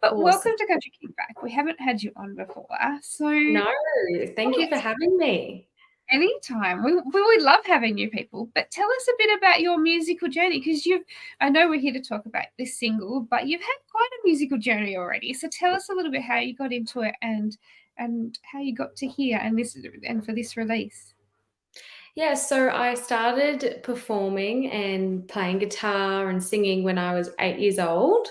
But welcome Awesome. to Country Kickback. We haven't had you on before, so No, thank you for having me. anytime. We would love having new people. But tell us a bit about your musical journey, because I know we're here to talk about this single, but you've had quite a musical journey already. So tell us a little bit how you got into it and how you got to here and for this release. Yeah, so I started performing and playing guitar and singing when I was 8 years old.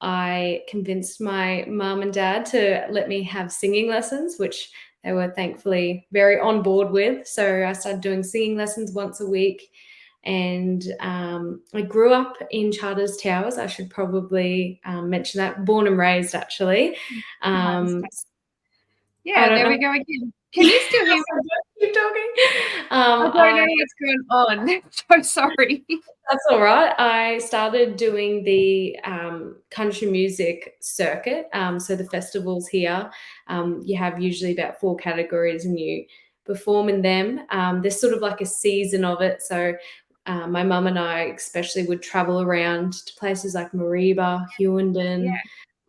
I convinced my mum and dad to let me have singing lessons, which they were thankfully very on board with. So I started doing singing lessons once a week. And I grew up in Charters Towers. I should probably mention that. Born and raised, actually. Nice. Um, I Yeah, don't there know. we go again. Can you still hear me? Keep talking. I don't know what's going on. So sorry. That's all right. I started doing the country music circuit. So the festivals here, you have usually about 4 categories, and you perform in them. There's sort of like a season of it. So my mum and I especially would travel around to places like Mareeba, Yeah. Hewenden,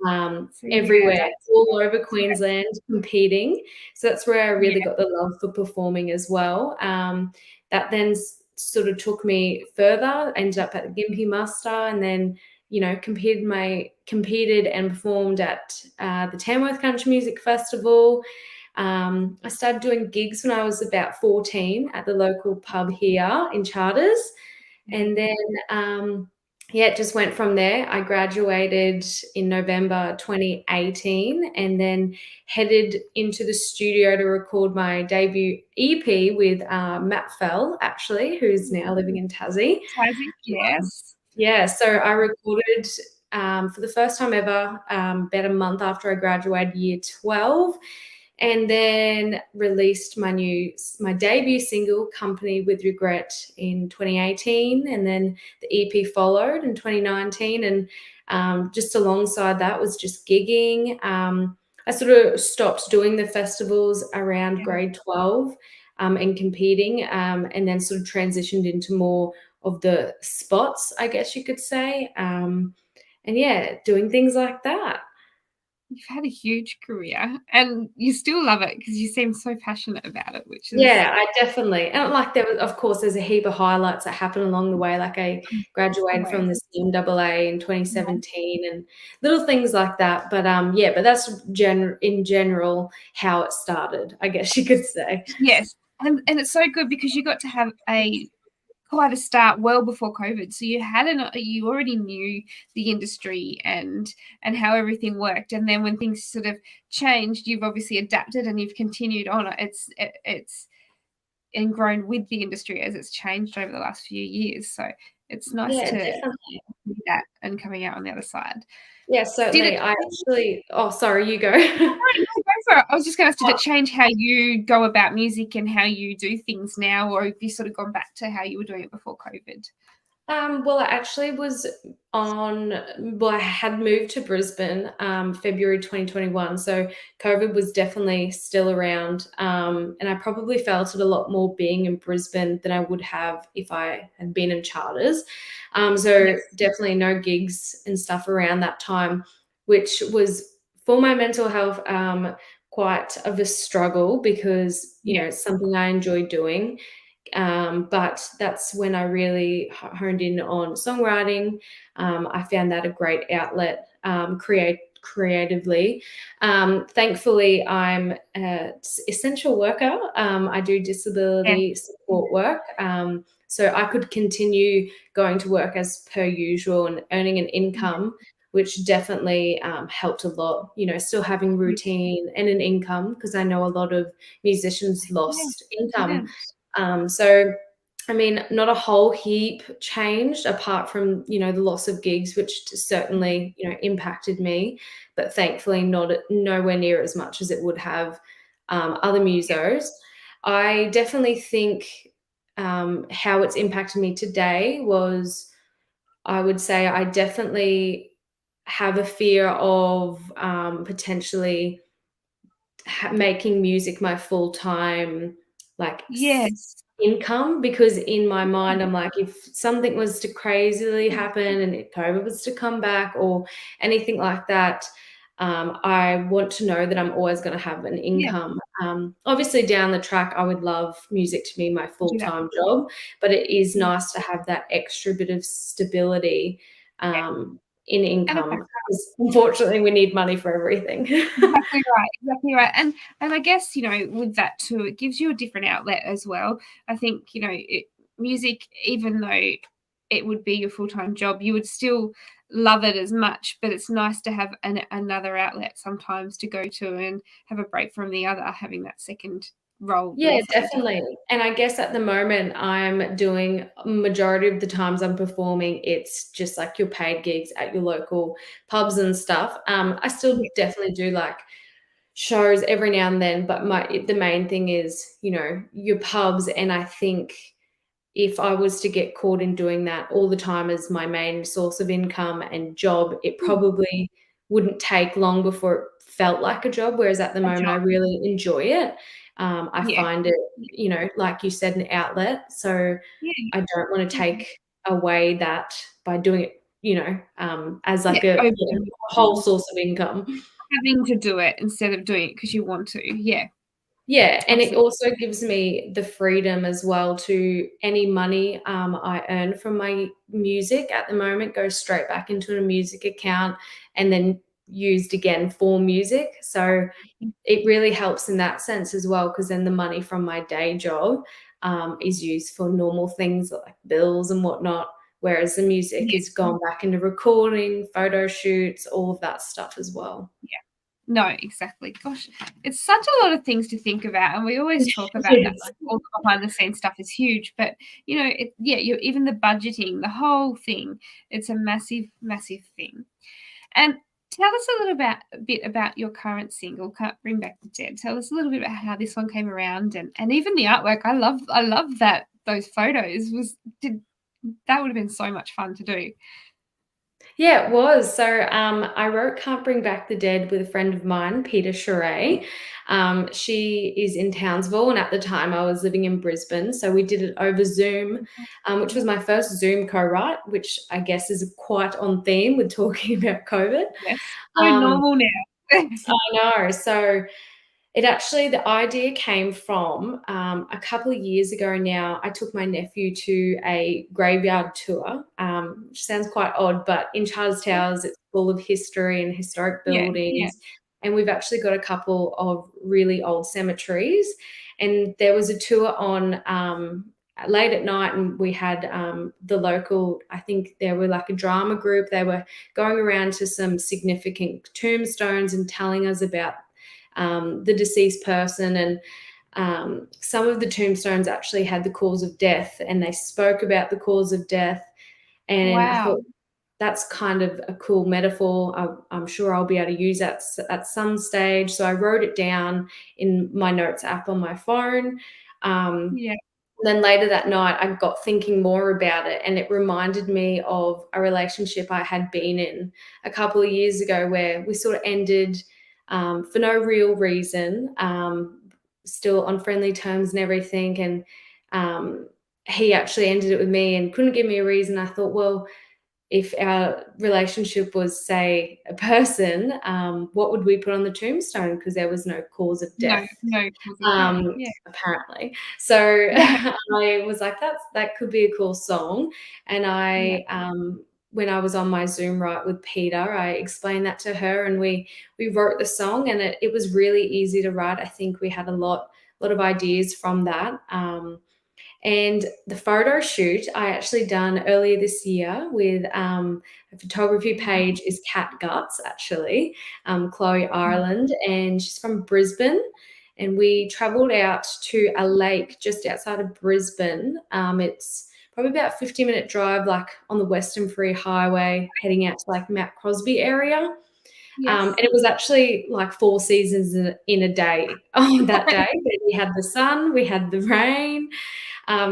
So yeah, everywhere, all over Queensland competing. So that's where I really got the love for performing as well. That then sort of took me further, ended up at the Gympie Muster, and then, competed and performed at the Tamworth Country Music Festival. I started doing gigs when I was about 14 at the local pub here in Charters. And then it just went from there. I graduated in November 2018 and then headed into the studio to record my debut EP with Matt Fell, actually, who's now living in Tassie. yes. Yeah, so I recorded for the first time ever about a month after I graduated year 12, and then released my debut single, Company with Regret, in 2018, and then the EP followed in 2019, and just alongside that was just gigging. I sort of stopped doing the festivals around grade 12 and competing, and then sort of transitioned into more of the spots, I guess you could say, and yeah, doing things like that. You've had a huge career and you still love it because you seem so passionate about it, which is Yeah, I definitely, and like of course, there's a heap of highlights that happen along the way. Like I graduated from the CMAA in 2017 and little things like that. But yeah, but that's in general how it started, I guess you could say. Yes. And it's so good because you got to have quite a start well before COVID. So you already knew the industry and how everything worked. And then when things sort of changed, you've obviously adapted and you've continued on. It's ingrown with the industry as it's changed over the last few years. So it's nice Yeah, to definitely. do that and coming out on the other side. Yeah, Did certainly. it I actually, oh, sorry, you go. go for it. I was just going to ask, did it change how you go about music and how you do things now, or have you sort of gone back to how you were doing it before COVID? Well, I actually I had moved to Brisbane, February 2021. So COVID was definitely still around. And I probably felt it a lot more being in Brisbane than I would have if I had been in Charters. So definitely no gigs and stuff around that time, which was for my mental health, quite of a struggle because, it's something I enjoy doing. But that's when I really honed in on songwriting. I found that a great outlet, creatively. Thankfully, I'm an essential worker. I do disability support work. So I could continue going to work as per usual and earning an income, which definitely helped a lot. Still having routine and an income, because I know a lot of musicians lost income. So, I mean, not a whole heap changed apart from, the loss of gigs, which certainly, impacted me, but thankfully nowhere near as much as it would have other musos. I definitely think how it's impacted me today was, I would say I definitely have a fear of potentially making music my full-time, like, income, because in my mind I'm like, if something was to crazily happen and if COVID was to come back or anything like that, I want to know that I'm always going to have an Yeah, income. Obviously, down the track, I would love music to be my do that. full-time job, but it is Yeah, nice to have that extra bit of stability yeah. in And a income, backup. because unfortunately, we need money for everything. Exactly right, exactly right. And I guess, with that too, it gives you a different outlet as well. I think, music, even though it would be your full-time job, you would still love it as much, but it's nice to have another outlet sometimes to go to and have a break from the other, having that second role Yeah, doing something different. definitely. And I guess at the moment I'm doing majority of the times I'm performing, it's just like your paid gigs at your local pubs and stuff. I still Yeah, definitely do like shows every now and then, but the main thing is, your pubs. And I think if I was to get caught in doing that all the time as my main source of income and job, it mm, probably wouldn't take long before it felt like a job. Whereas at the a moment, I job. really enjoy it. I Yeah. find it, Yeah, like you said, an outlet. So yeah, I don't want to yeah. take away that by doing it, as Yeah, like a overdoing whole it, source of income. having to do it instead of doing it because you want to. Yeah, Yeah, and it absolutely. also gives me the freedom as well to any money I earn from my music at the moment goes straight back into a music account and then used again for music. So it really helps in that sense as well, because then the money from my day job is used for normal things like bills and whatnot, whereas the music Yeah, is gone back into recording, photo shoots, all of that stuff as well. yeah. No, exactly. Gosh, it's such a lot of things to think about, and we always talk about that, Yes. like, all the behind the scenes stuff is huge, but, you even the budgeting, the whole thing, it's a massive, massive thing. And tell us a bit about your current single, Can't Bring Back the Dead. Tell us a little bit about how this one came around and even the artwork. I love that those photos did that would have been so much fun to do. Yeah, it was. So I wrote Can't Bring Back the Dead with a friend of mine, Peter Charay. She is in Townsville, and at the time I was living in Brisbane. So we did it over Zoom, which was Yeah. my first Zoom co write, which I guess is quite on theme with talking about COVID. Yes. So Um, normal now. I know. So the idea came from a couple of years ago now. I took my nephew to a graveyard tour, which sounds quite odd, but in Charles Towers, it's full of history and historic Yeah, yeah, buildings. And we've actually got a couple of really old cemeteries. And there was a tour on late at night, and we had the local, I think there were like a drama group. They were going around to some significant tombstones and telling us about the deceased person. And some of the tombstones actually had the cause of death, and they spoke about the cause of death. And I wow. thought that's kind of a cool metaphor. I'm sure I'll be able to use that at some stage. So I wrote it down in my notes app on my phone. Um, Yeah. then later that night, I got thinking more about it, and it reminded me of a relationship I had been in a couple of years ago where we sort of ended for no real reason, still on friendly terms and everything. And he actually ended it with me and couldn't give me a reason. I thought, well, if our relationship was, say, a person, what would we put on the tombstone? Because there was no cause of No, death, no cause of death. Yeah. apparently. So I was like, that could be a cool song. And Yeah. when I was on my Zoom write with Peter, I explained that to her, and we wrote the song, and it was really easy to write. I think we had a lot of ideas from that. And the photo shoot I actually done earlier this year with a photography page is Cat Guts, actually, Chloe Ireland, and she's from Brisbane. And we travelled out to a lake just outside of Brisbane. It's probably about a 50-minute drive, like on the Western Free Highway, heading out to like Mount Crosby area. And Yes. it was actually like four seasons in a day on that day. We had the sun, we had the rain,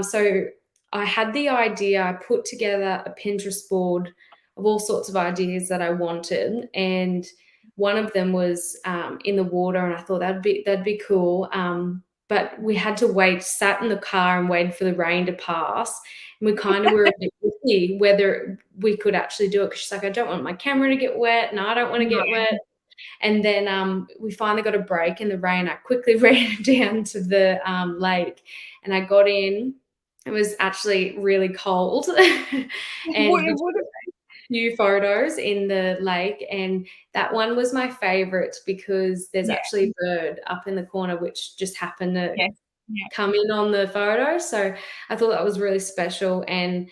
so I had the idea, I put together a Pinterest board of all sorts of ideas that I wanted. And one of them was in the water, and I thought that'd be cool. But we had to wait, sat in the car and waited for the rain to pass. And we kind of were a bit iffy whether we could actually do it, because she's like, I don't want my camera to get wet, and I don't want to No. get wet. And then we finally got a break in the rain. I quickly ran down to the lake, and I got in. It was actually really cold, and we What few photos in the lake, and that one was my favorite because there's yeah, actually a bird up in the corner which just happened to yes, yeah, come in on the photo. So I thought that was really special, and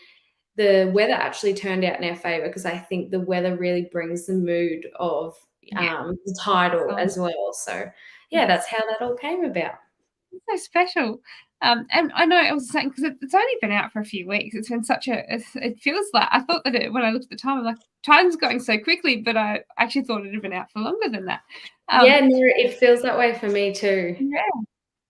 the weather actually turned out in our favor because I think the weather really brings the mood of yeah. the title Oh, as well. So yeah, yes. that's how that all came about. So special. And I know I was saying because it's only been out for a few weeks. It's been such it feels like I thought that when I looked at the time, I'm like, time's going so quickly, but I actually thought it had been out for longer than that. Yeah, Um, no, it feels that way for me too. yeah,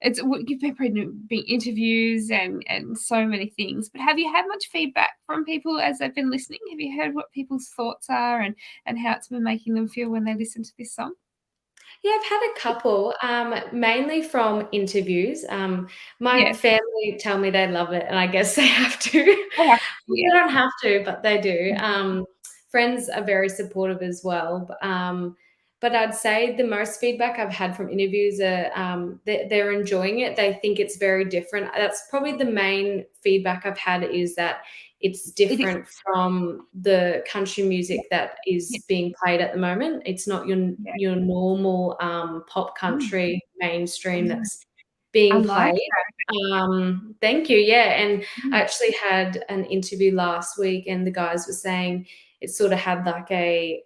you've been interviews and so many things. But have you had much feedback from people as they've been listening? Have you heard what people's thoughts are and how it's been making them feel when they listen to this song? Yeah, I've had a couple, mainly from interviews. My Yes. family tell me they love it, and I guess they have to. Oh, They yeah. don't have to, but they do. Mm, Friends are very supportive as well. But I'd say the most feedback I've had from interviews are they're enjoying it. They think it's very different. That's probably the main feedback I've had, is that it's it is. different from the country Yeah. music that Yeah. is being played at the moment. It's not Yeah. your normal pop Mm, country mainstream mm. that's I being like played. Thank you. Yeah, and I that. actually had an interview last week, and the guys were saying it sort of had like a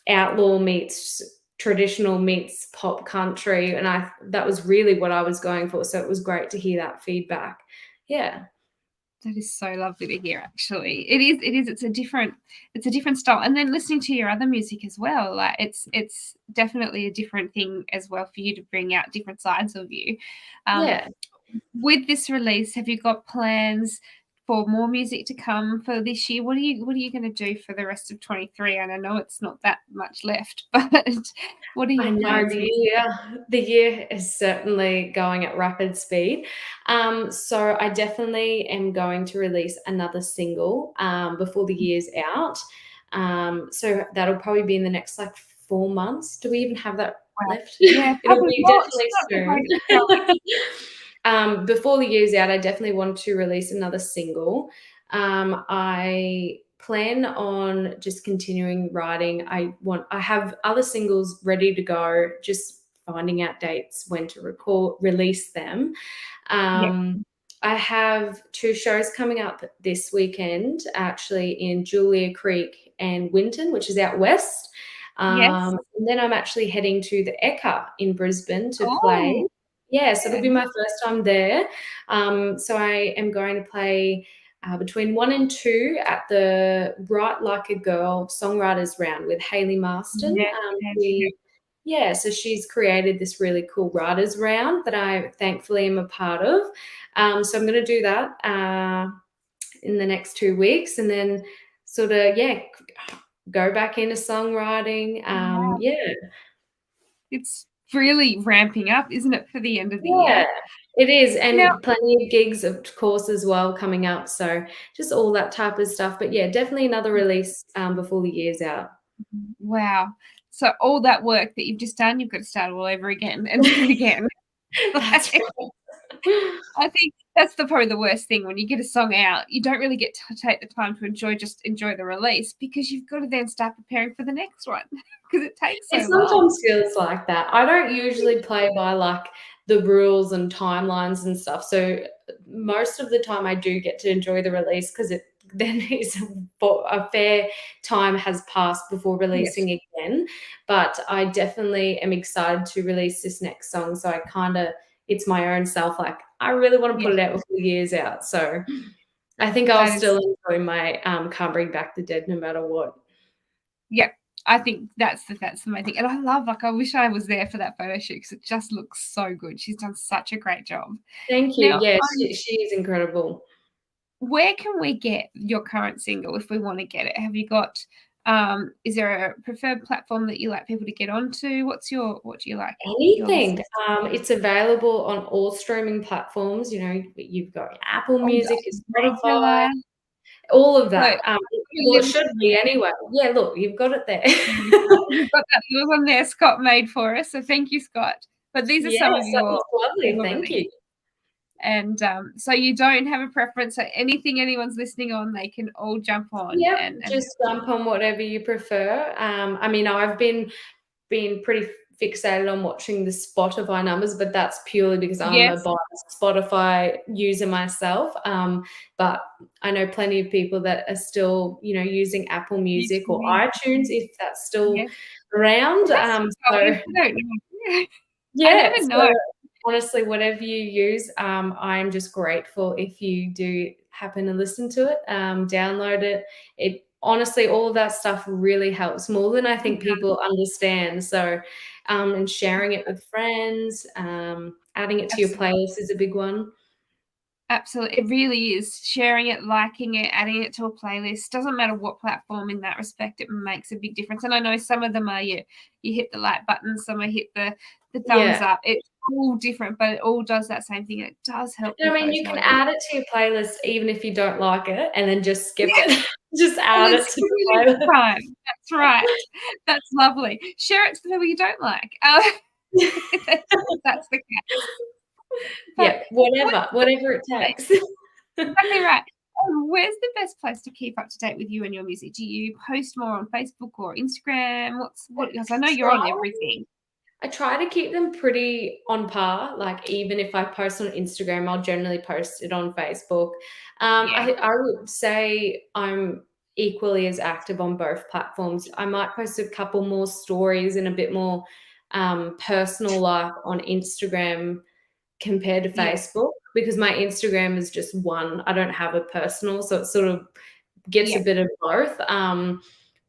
outlaw meets traditional meets pop country, and I that was really what I was going for. So it was great to hear that feedback. Yeah. That is so lovely to hear, actually. It is, it's a different style. And then listening to your other music as well, like it's definitely a different thing as well for you to bring out different sides of you. Um, Yeah. with this release, have you got plans for more music to come for this year? What are you going to do for the rest of 23? And I know it's not that much left, but what are I your know plans? the year is certainly going at rapid speed. So I definitely am going to release another single before the year's out. So that'll probably be in the next like 4 months. Do we even have that Wow. left? Yeah, It'll probably be well, it's definitely not the soon. greatest selling. Before the year's out, I definitely want to release another single. I plan on just continuing writing. I have other singles ready to go, just finding out dates when to release them. Yeah. I have 2 shows coming up this weekend, actually in Julia Creek and Winton, which is out west. Yes. And then I'm actually heading to the Ekka in Brisbane to play. Oh, Yeah, so it'll yeah. be my first time there. So I am going to play between 1 and 2 at the Write Like a Girl Songwriters Round with Hayley Marston. Yes, yes, yes. Yeah, so she's created this really cool writers round that I thankfully am a part of. So I'm going to do that in the next 2 weeks, and then sort of go back into songwriting. Wow. Yeah. It's really ramping up, isn't it, for the end of the Yeah, year? it is, Now and plenty of gigs, of course, as well coming up, so just all that type of stuff, but yeah, definitely another release, before the year's out. wow. So all that work that you've just done, you've got to start all over again and do it again. That's Like, right. I think that's probably the worst thing when you get a song out, you don't really get to take the time to enjoy the release because you've got to then start preparing for the next one because it takes It so long. sometimes feels like that. I don't usually play by, like, the rules and timelines and stuff, so most of the time I do get to enjoy the release because it then is a fair time has passed before Yes. releasing again, but I definitely am excited to release this next song, so I kinda it's my own self, like, I really wanna Yeah. put it out before the year's out, so I think I'll That is still enjoy my, Can't Bring Back the Dead no matter what. yeah. I think that's the main thing. And I love like I wish I was there for that photo shoot because it just looks so good. She's done such a great job. Thank you, Now, yeah, she is incredible. where can we get your current single if we want to get it? Have you got is there a preferred platform that you like people to get onto? What do you like your Anything. listeners? It's available on all streaming platforms, you know, you've got Apple Oh, Music, gosh, Spotify, regular. all of So that. Well, it should be anyway. Yeah, look, you've got it there. you've got that little one there Scott made for us, so thank you, Scott. But these are some of Yes, that your was lovely. Thank releases. you. And so you don't have a preference. So anything anyone's listening on, they can all jump on Yep, and just jump on whatever you prefer. I mean, I've been pretty fixated on watching the Spotify numbers, but that's purely because I'm a yes, biased Spotify user myself. But I know plenty of people that are still, using Apple Music or YouTube, iTunes if that's still yes. around. Well, that's So I don't know. I yeah, never so know. honestly, whatever you use, I'm just grateful if you do happen to listen to it, download it. It honestly, all of that stuff really helps more than I think people understand. So, and sharing it with friends, adding it to your Absolutely. playlist is a big one. Absolutely. It really is. Sharing it, liking it, adding it to a playlist. Doesn't matter what platform in that respect, it makes a big difference. And I know some of them are you hit the like button, some are hit the thumbs Yeah. up. It's all different, but it all does that same thing. It does help I with mean, those you can numbers. add it to your playlist even if you don't like it, and then just skip Yeah, it. Just and add then it to skip the it next playlist. time. That's right. That's lovely. Share it to the people you don't like. That's the case. But Yeah, what whatever it takes. exactly right. Where's the best place to keep up to date with you and your music? Do you post more on Facebook or Instagram? Because I know you're on everything. I try to keep them pretty on par. Like even if I post on Instagram, I'll generally post it on Facebook. Yeah. I would say I'm equally as active on both platforms. I might post a couple more stories and a bit more personal life on Instagram compared to Yeah. Facebook because my Instagram is just one. I don't have a personal, so it sort of gets a Yeah. bit of both.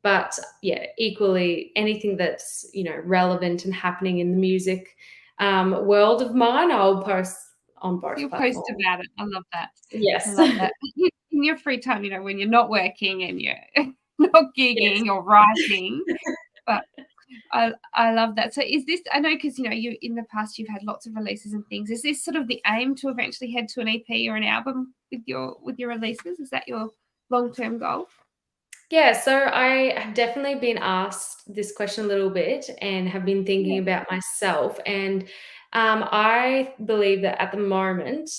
But yeah, equally anything that's relevant and happening in the music world of mine, I'll post on both You'll post platforms. about it. I love that. I Yes. love that. In your free time, when you're not working and you're not Yes. gigging or writing, but I love that. So is this I know because you in the past you've had lots of releases and things. Is this sort of the aim to eventually head to an EP or an album with your releases? Is that your long-term goal? Yeah, so I have definitely been asked this question a little bit and have been thinking Yeah. about myself. And I believe that at the moment,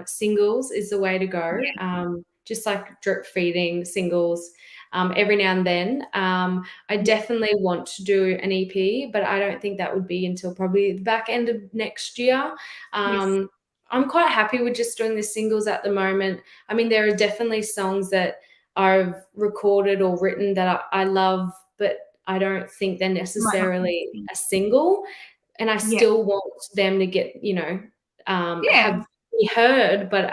singles is the way to go. Yeah. Just like drip feeding singles every now and then. I Yeah. definitely want to do an EP, but I don't think that would be until probably the back end of next year. Yes. I'm quite happy with just doing the singles at the moment. I mean, there are definitely songs that I've recorded or written that I love, but I don't think they're Might not be necessarily anything. a single. And I Yeah. still want them to get, Yeah. have be heard, but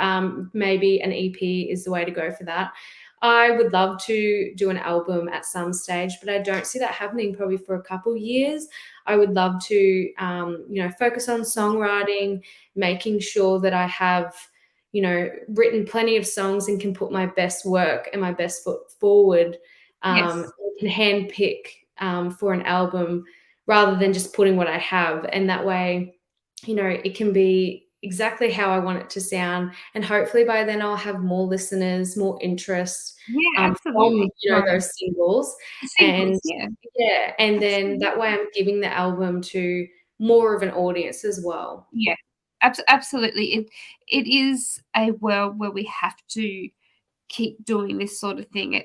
maybe an EP is the way to go for that. I would love to do an album at some stage, but I don't see that happening probably for a couple years. I would love to, focus on songwriting, making sure that I have written plenty of songs and can put my best work and my best foot forward, Yes. and can handpick for an album rather than just putting what I have. And that way, it can be exactly how I want it to sound. And hopefully by then I'll have more listeners, more interest Yeah, from, absolutely. No, those singles. the And singles, yeah. yeah, and then Absolutely. that way I'm giving the album to more of an audience as well. Yeah. Absolutely. It is a world where we have to keep doing this sort of thing.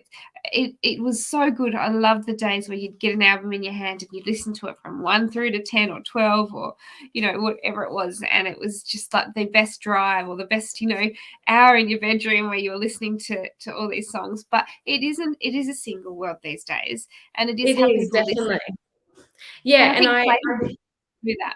It was so good. I love the days where you'd get an album in your hand and you'd listen to it from 1 through to 10 or 12 or whatever it was, and it was just like the best drive or the best hour in your bedroom where you were listening to all these songs. But it is a single world these days, and it is It how is people listen. definitely. Yeah, And I and think I players do that,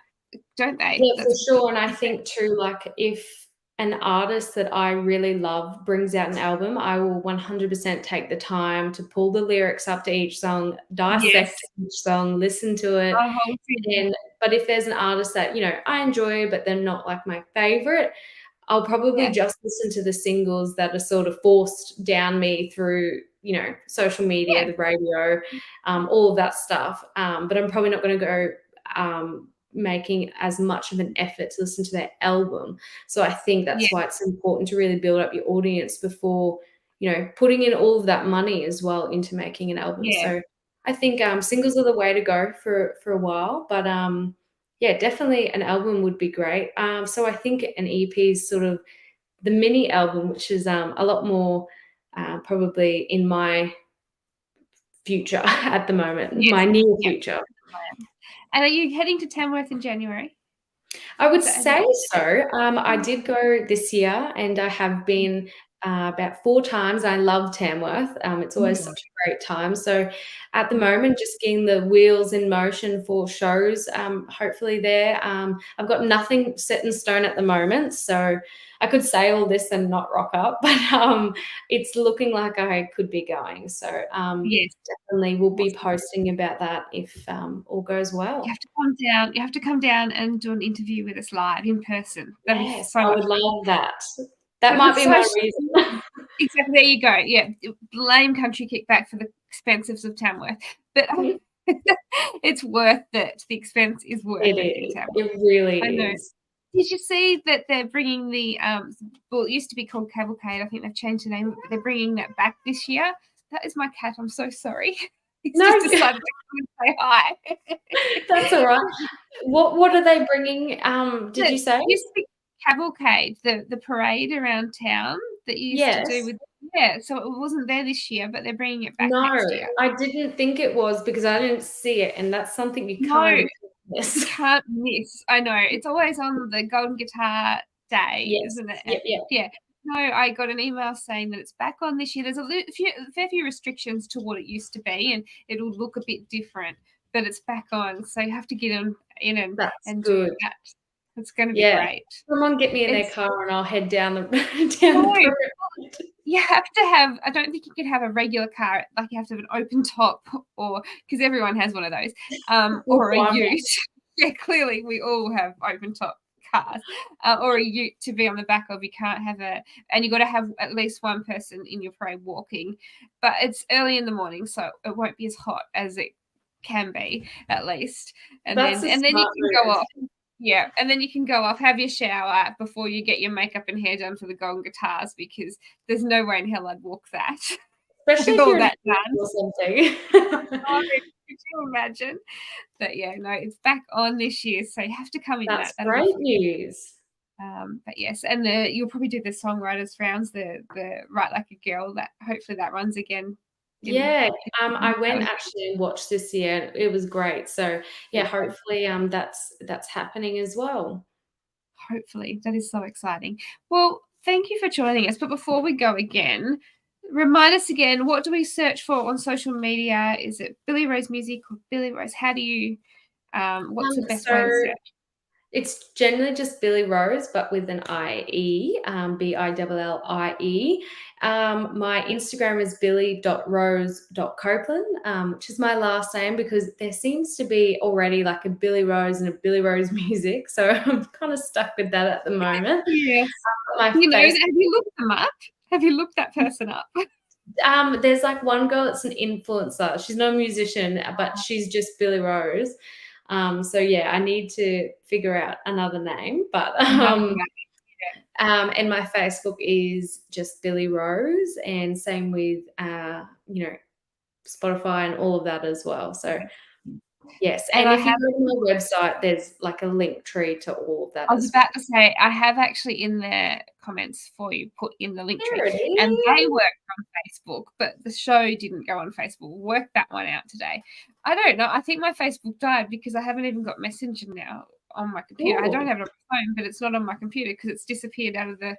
don't they? yeah, for That's sure, and I think too, like, if an artist that I really love brings out an album, I will 100% take the time to pull the lyrics up to each song, yes, dissect each song, listen to it, the whole thing. and but if there's an artist that, I enjoy, but they're not, like, my favorite, I'll probably Yeah, just listen to the singles that are sort of forced down me through, social media, yeah, the radio, all of that stuff. But I'm probably not going to go making as much of an effort to listen to their album. So I think yeah, that's why it's important to really build up your audience before, putting in all of that money as well into making an album. Yeah. So I think singles are the way to go for a while, but yeah, definitely an album would be great. So I think an EP is sort of the mini album, which is a lot more probably in my future at the moment, Yes. my near Yep. future. And are you heading to Tamworth in January? I would Have you say so. I did go this year, and I have been about 4 times. I love Tamworth. It's Oh my always God. such a great time. So at the moment, just getting the wheels in motion for shows, hopefully there. I've got nothing set in stone at the moment, so I could say all this and not rock up, but it's looking like I could be going. So Yes. definitely we'll be Awesome. posting about that if all goes You well. have to come down. You have to come down and do an interview with us live in person. That'd be Yes, so I much would fun. love that. That But might it's be so my reason. exactly. There you go. Yeah, blame country kickback for the expenses of Tamworth, but it's worth it. The expense is worth It it in is. Tamworth. It really I know. is. Did you see that they're bringing the well, it used to be called Cavalcade. I think they've changed the name, but they're bringing that back this year. That is my cat. I'm so sorry. He's No, just decided to come and say hi. that's all right. What are they bringing? Did you It say? used to be Cavalcade, the parade around town that you used to do Yes. with, yeah, so it wasn't there this year, but they're bringing it back No, next year. I didn't think it was because I didn't see it, and that's something you No, can't you miss. can't miss. I know. It's always on the Golden Guitar Day, Yes. isn't it? And Yep, yep. yeah. No, I got an email saying that it's back on this year. There's a fair few restrictions to what it used to be, and it'll look a bit different, but it's back on. So you have to get in That's and do good. that. It's going to be Yeah. great. Someone get me in their It's car and I'll head down the no, down the parade. you have to have, I don't think you can have a regular car, like you have to have an open top, or because everyone has one of those, or a Requirement. ute. Yeah, clearly we all have open top cars, or a ute to be on the back of. You can't have and you've got to have at least one person in your parade walking, but it's early in the morning, so it won't be as hot as it can be, at least. And That's then a and then you smart can go move. off. Yeah, and then you can go off, have your shower before you get your makeup and hair done for the Golden Guitars, because there's no way in hell I'd walk that Especially with if all you're in that a done. or something. Oh, could you imagine? But yeah, no, it's back on this year, so you have to come in that. That's That'll be great fun. news. But yes, and you'll probably do the songwriters rounds, the Write Like a Girl. That hopefully that runs again. Yeah, I That went was actually and watched this year. It was great. So yeah, good. hopefully that's happening as well. Hopefully, that is so exciting. Well, thank you for joining us. But before we go again, remind us again, what do we search for on social media? Is it Billie Rose Music or Billie Rose? How do you, what's the best way to So search? it's generally just Billie Rose, but with an IE, Billie. My Instagram is billie.rose.copeland, which is my last name because there seems to be already like a Billie Rose and a Billie Rose music. So I'm kind of stuck with that at the moment. Yes. My You know, face, have you looked them up? Have you looked that person up? there's like one girl that's an influencer. She's not a musician, but she's just Billie Rose. So yeah, I need to figure out another name, but Another one. and my Facebook is just Billie Rose, and same with Spotify and all of that as well. So yes, And and I if you have, go to my website, there's like a link tree to all of that I was as well. about to say, I have actually in the comments for you put in the link tree, There it and they is. work on Facebook, but the show didn't go on Facebook. We'll work that one out today. I don't know. I think my Facebook died because I haven't even got Messenger now on my computer. I don't Ooh, have it on my phone, but it's not on my computer because it's disappeared out of the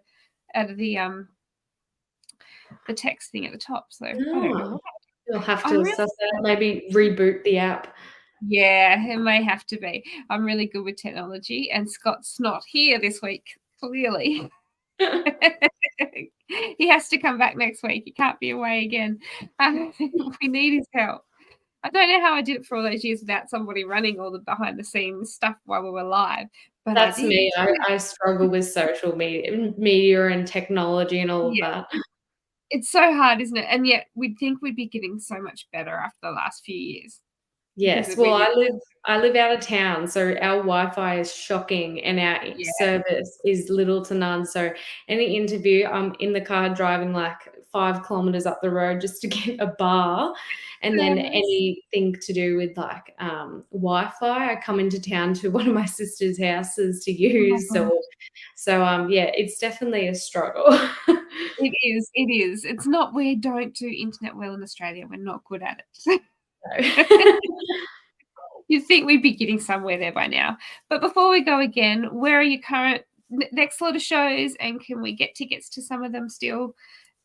text thing at the top. So I don't know ah, why. you'll have I'm to really suss out, maybe reboot the app. Yeah, it may have to be. I'm really good with technology, and Scott's not here this week, clearly. He has to come back next week. He can't be away again. We need his help. I don't know how I did it for all those years without somebody running all the behind the scenes stuff while we were live, but I That's did. me. I struggle with social media and technology and all of Yeah, that. it's so hard, isn't it? And yet we'd think we'd be getting so much better after the last few years. because Yes. of where Well, you I live out of town, so our Wi-Fi is shocking and our yeah. service is little to none. So any interview, I'm in the car driving like 5 kilometers up the road just to get a bar. And then Yes. anything to do with like Wi-Fi, I come into town to one of my sister's houses to Oh my use. God. So yeah, it's definitely a struggle. It is. It is. It's not we don't do internet well in Australia. We're not good at it. You'd think we'd be getting somewhere there by now. But before we go again, where are your current next lot of shows, and can we get tickets to some of them still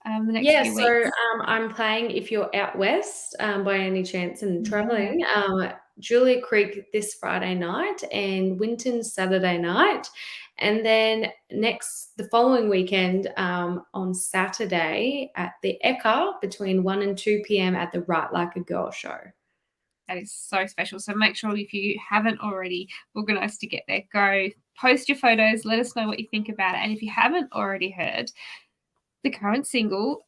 the next Yeah, few so weeks? I'm playing if you're out west by any chance and Yeah, traveling. Julia Creek this Friday night and Winton Saturday night, and then the following weekend on Saturday at the Ekka between 1 and 2 p.m. at the Right Like a Girl show. that is so special. So make sure if you haven't already organised to get there, go post your photos. Let us know what you think about it. And if you haven't already heard the current single,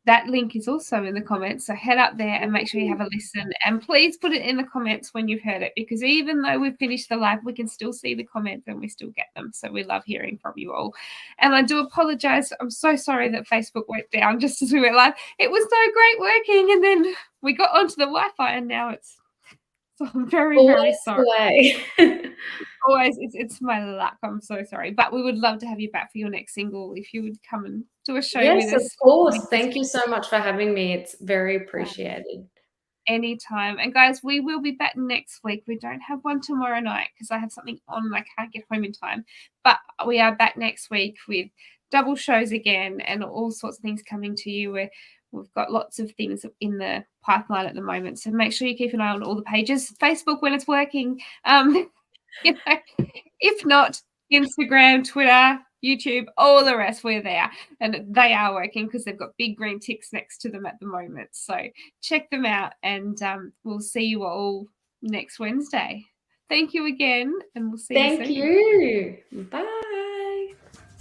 that link is also in the comments. So head up there and make sure you have a listen. And please put it in the comments when you've heard it, because even though we've finished the live, we can still see the comments and we still get them. So we love hearing from you all. And I do apologize. I'm so sorry that Facebook went down just as we went live. It was so great working. And then we got onto the Wi-Fi and now it's, so I'm very, very Always sorry. the way. Always, it's my luck. I'm so sorry. But we would love to have you back for your next single if you would come and do a show with Yes, of us. course. Thank you so much for having me. It's very Um, appreciated. Anytime. And guys, we will be back next week. We don't have one tomorrow night because I have something on and I can't get home in time. But we are back next week with double shows again and all sorts of things coming to you. We've got lots of things in the pipeline at the moment. So make sure you keep an eye on all the pages. Facebook when it's working. You know, if not, Instagram, Twitter, YouTube, all the rest, we're there. And they are working because they've got big green ticks next to them at the moment. So check them out, and we'll see you all next Wednesday. Thank you again, and we'll see you Thank soon. you. Bye.